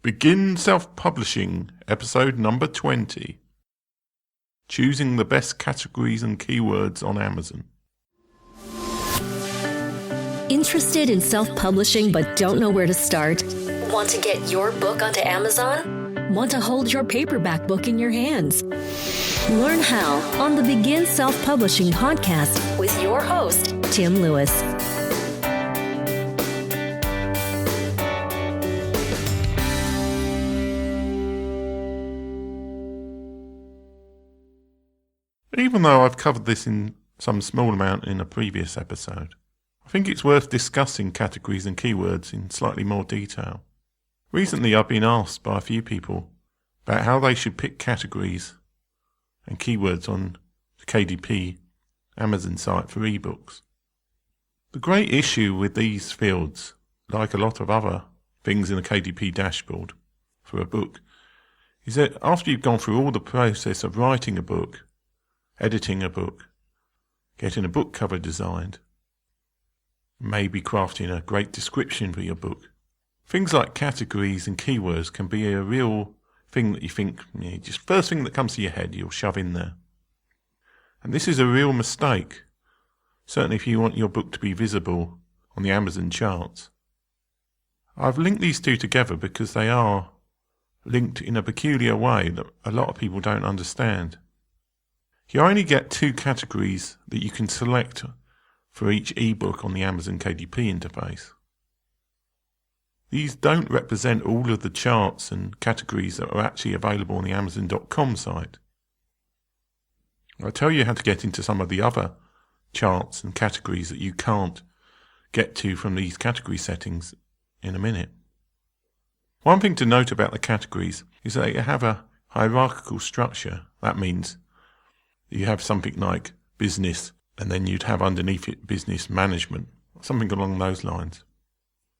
Begin Self-Publishing, episode number 20. Choosing the best categories and keywords on Amazon. Interested in self-publishing but don't know where to start? Want to get your book onto Amazon? Want to hold your paperback book in your hands? Learn how on the Begin Self-Publishing podcast with your host, Tim Lewis. Even though I've covered this in some small amount in a previous episode, I think it's worth discussing categories and keywords in slightly more detail. Recently I've been asked by a few people about how they should pick categories and keywords on the KDP Amazon site for ebooks. The great issue with these fields, like a lot of other things in the KDP dashboard for a book, is that after you've gone through all the process of writing a book, editing a book, getting a book cover designed, maybe crafting a great description for your book, things like categories and keywords can be a real thing that you think, just first thing that comes to your head, you'll shove in there. And this is a real mistake, certainly if you want your book to be visible on the Amazon charts. I've linked these two together because they are linked in a peculiar way that a lot of people don't understand. You only get two categories that you can select for each ebook on the Amazon KDP interface. These don't represent all of the charts and categories that are actually available on the Amazon.com site. I'll tell you how to get into some of the other charts and categories that you can't get to from these category settings in a minute. One thing to note about the categories is that they have a hierarchical structure. That means you have something like business, and then you'd have underneath it business management, something along those lines.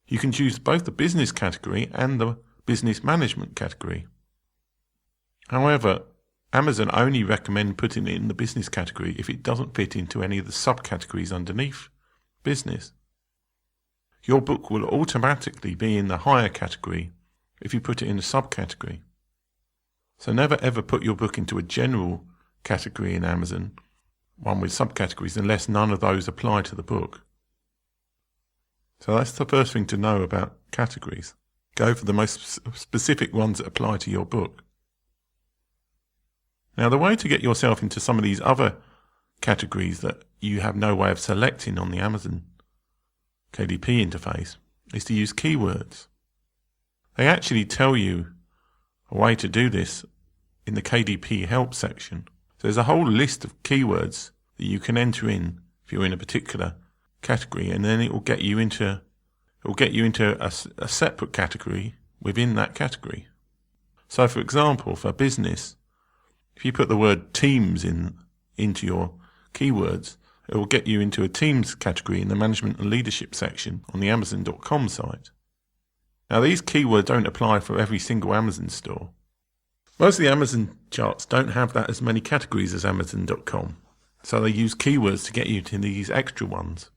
You can choose both the business category and the business management category. However, Amazon only recommend putting it in the business category if it doesn't fit into any of the subcategories underneath business. Your book will automatically be in the higher category if you put it in a subcategory. So never ever put your book into a general category in Amazon, one with subcategories, unless none of those apply to the book. So that's the first thing to know about categories. Go for the most specific ones that apply to your book. Now, the way to get yourself into some of these other categories that you have no way of selecting on the Amazon KDP interface is to use keywords. They actually tell you a way to do this in the KDP help section. So there's a whole list of keywords that you can enter in if you're in a particular category, and then it will get you into a separate category within that category. So, for example, for business, if you put the word teams into your keywords, it will get you into a teams category in the management and leadership section on the Amazon.com site. Now, these keywords don't apply for every single Amazon store. Most of the Amazon charts don't have that as many categories as Amazon.com, so they use keywords to get you to these extra ones.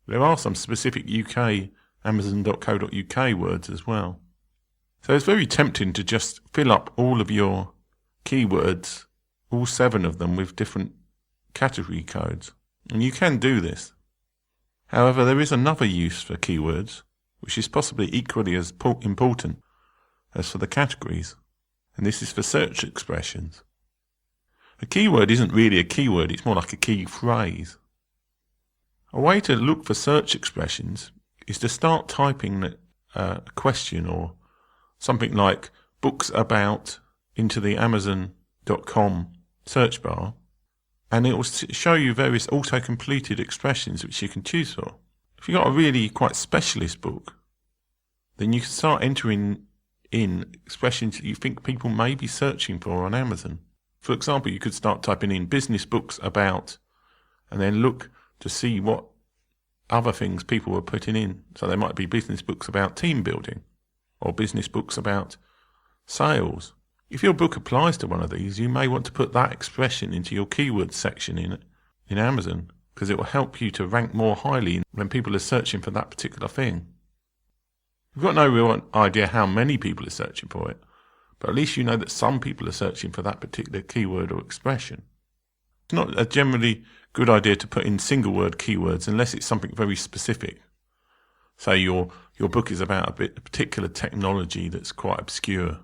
There are some specific UK Amazon.co.uk words as well. So it's very tempting to just fill up all of your keywords, all 7 of them, with different category codes. And you can do this. However, there is another use for keywords, which is possibly equally as important as for the categories. And this is for search expressions. A keyword isn't really a keyword, it's more like a key phrase. A way to look for search expressions is to start typing a question or something like books about into the Amazon.com search bar, and it will show you various auto-completed expressions which you can choose for. If you've got a really quite specialist book, then you can start entering in expressions that you think people may be searching for on Amazon. For example, you could start typing in business books about, and then look to see what other things people were putting in. So there might be business books about team building, or business books about sales. If your book applies to one of these, you may want to put that expression into your keywords section in Amazon, because it will help you to rank more highly when people are searching for that particular thing. You've got no real idea how many people are searching for it, but at least you know that some people are searching for that particular keyword or expression. It's not a generally good idea to put in single word keywords unless it's something very specific. Say your book is about a particular technology that's quite obscure,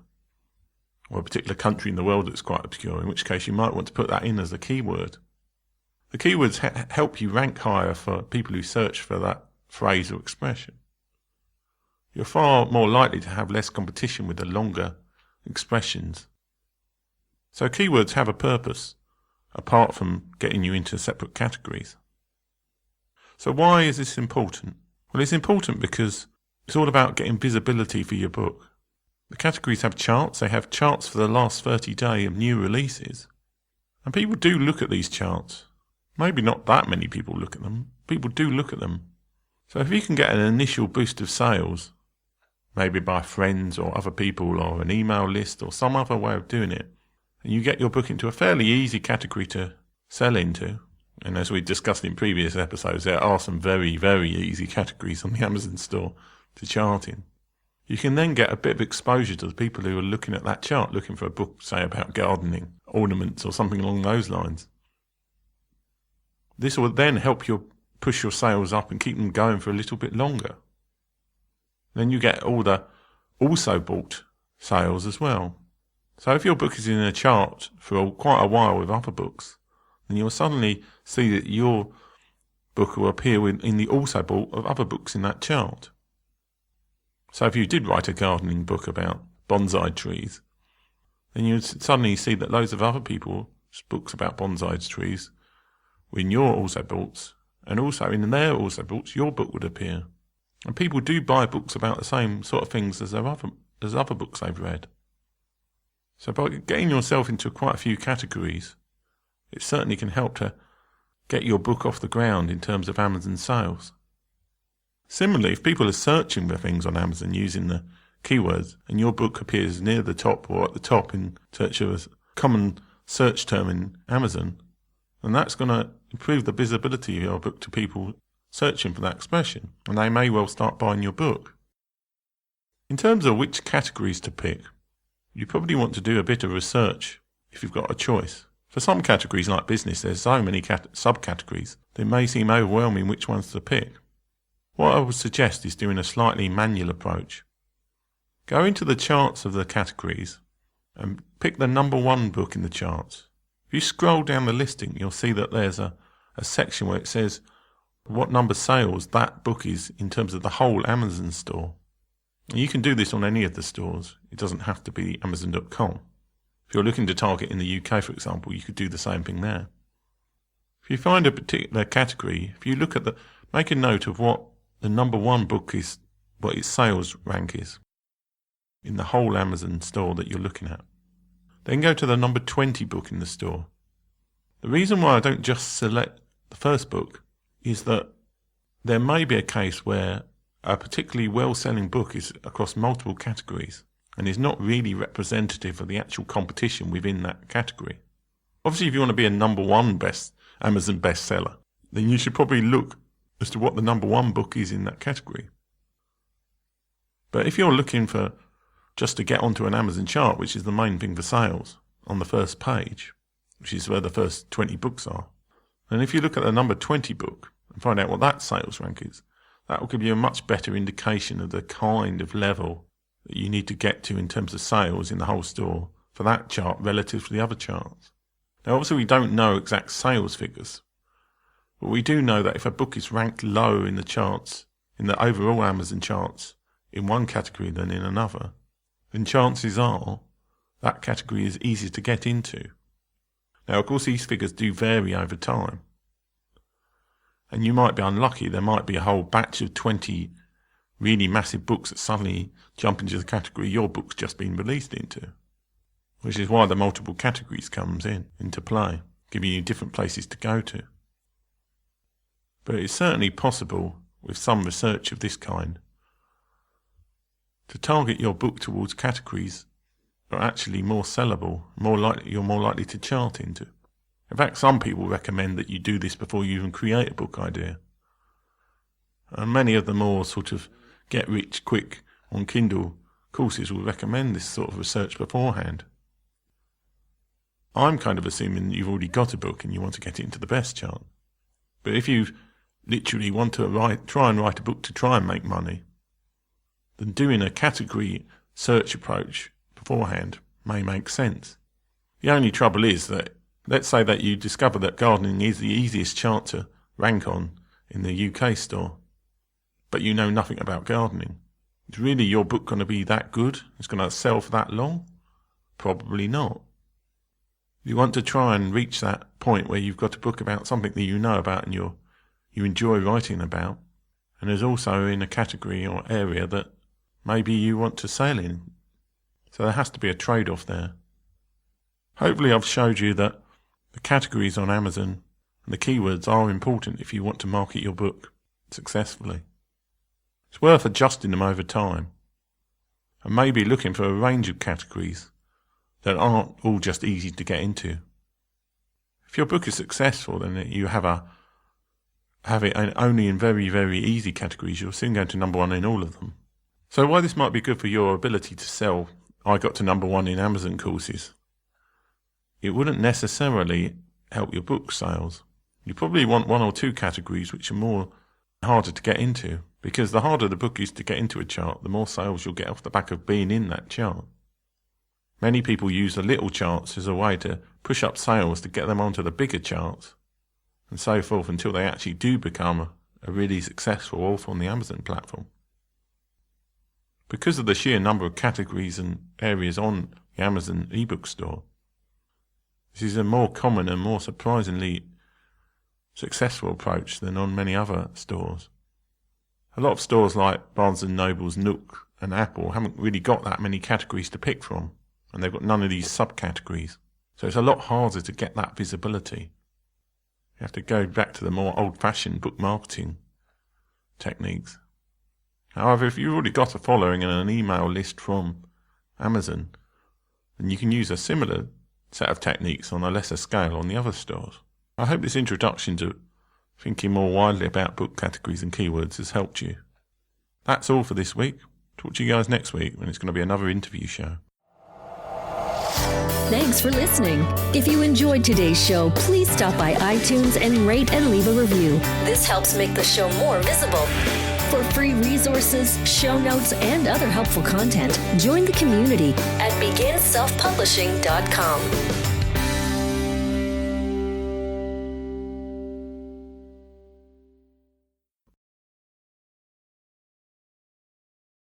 or a particular country in the world that's quite obscure, in which case you might want to put that in as a keyword. The keywords help you rank higher for people who search for that phrase or expression. You're far more likely to have less competition with the longer expressions. So keywords have a purpose, apart from getting you into separate categories. So why is this important? Well, it's important because it's all about getting visibility for your book. The categories have charts. They have charts for the last 30 days of new releases. And people do look at these charts. Maybe not that many people look at them. People do look at them. So if you can get an initial boost of sales, maybe by friends or other people or an email list or some other way of doing it, and you get your book into a fairly easy category to sell into, and as we discussed in previous episodes, there are some very, very easy categories on the Amazon store to chart in. You can then get a bit of exposure to the people who are looking at that chart, looking for a book, say, about gardening, ornaments or something along those lines. This will then help you push your sales up and keep them going for a little bit longer. Then you get all the also bought sales as well. So if your book is in a chart for quite a while with other books, then you'll suddenly see that your book will appear in the also bought of other books in that chart. So if you did write a gardening book about bonsai trees, then you'd suddenly see that loads of other people's books about bonsai trees were in your also boughts, and also in their also boughts, your book would appear. And people do buy books about the same sort of things as other books they've read. So by getting yourself into quite a few categories, it certainly can help to get your book off the ground in terms of Amazon sales. Similarly, if people are searching for things on Amazon using the keywords and your book appears near the top or at the top in search of a common search term in Amazon, then that's going to improve the visibility of your book to people searching for that expression, and they may well start buying your book. In terms of which categories to pick, you probably want to do a bit of research if you've got a choice. For some categories like business, there's so many subcategories that it may seem overwhelming which ones to pick. What I would suggest is doing a slightly manual approach. Go into the charts of the categories and pick the number one book in the charts. If you scroll down the listing, you'll see that there's a section where it says what number sales that book is in terms of the whole Amazon store. And you can do this on any of the stores. It doesn't have to be Amazon.com. If you're looking to target in the UK, for example, you could do the same thing there. If you find a particular category, if you look at make a note of what the number one book is, what its sales rank is in the whole Amazon store that you're looking at. Then go to the number 20 book in the store. The reason why I don't just select the first book is that there may be a case where a particularly well-selling book is across multiple categories and is not really representative of the actual competition within that category. Obviously, if you want to be a number one Amazon bestseller, then you should probably look as to what the number one book is in that category. But if you're looking for just to get onto an Amazon chart, which is the main thing for sales, on the first page, which is where the first 20 books are, and if you look at the number 20 book and find out what that sales rank is, that will give you a much better indication of the kind of level that you need to get to in terms of sales in the whole store for that chart relative to the other charts. Now, obviously, we don't know exact sales figures, but we do know that if a book is ranked low in the charts, in the overall Amazon charts, in one category than in another, then chances are that category is easier to get into. Now, of course, these figures do vary over time. And you might be unlucky. There might be a whole batch of 20 really massive books that suddenly jump into the category your book's just been released into, which is why the multiple categories comes into play, giving you different places to go to. But it's certainly possible, with some research of this kind, to target your book towards categories that are actually more sellable, you're more likely to chart into. In fact, some people recommend that you do this before you even create a book idea. And many of the more sort of get-rich-quick on Kindle courses will recommend this sort of research beforehand. I'm kind of assuming you've already got a book and you want to get it into the best chart. But if you literally want to try and write a book to try and make money, then doing a category search approach beforehand may make sense. The only trouble is that, let's say that you discover that gardening is the easiest chart to rank on in the UK store, but you know nothing about gardening. Is really your book going to be that good? It's going to sell for that long? Probably not. You want to try and reach that point where you've got a book about something that you know about and you enjoy writing about, and there's also in a category or area that maybe you want to sell in. So there has to be a trade-off there. Hopefully I've showed you that the categories on Amazon and the keywords are important if you want to market your book successfully. It's worth adjusting them over time and maybe looking for a range of categories that aren't all just easy to get into. If your book is successful, then you have it only in very, very easy categories. You'll soon go to number one in all of them. So while this might be good for your ability to sell I got to number one in Amazon courses, it wouldn't necessarily help your book sales. You probably want one or two categories which are more harder to get into, because the harder the book is to get into a chart, the more sales you'll get off the back of being in that chart. Many people use the little charts as a way to push up sales to get them onto the bigger charts, and so forth until they actually do become a really successful author on the Amazon platform. Because of the sheer number of categories and areas on the Amazon ebook store, this is a more common and more surprisingly successful approach than on many other stores. A lot of stores like Barnes & Noble's, Nook and Apple haven't really got that many categories to pick from, and they've got none of these subcategories. So it's a lot harder to get that visibility. You have to go back to the more old-fashioned book marketing techniques. However, if you've already got a following and an email list from Amazon, then you can use a similar set of techniques on a lesser scale on the other stores. I hope this introduction to thinking more widely about book categories and keywords has helped you. That's all for this week. Talk to you guys next week when it's going to be another interview show. Thanks for listening. If you enjoyed today's show, please stop by iTunes and rate and leave a review. This helps make the show more visible. For free resources, show notes, and other helpful content, join the community at beginselfpublishing.com.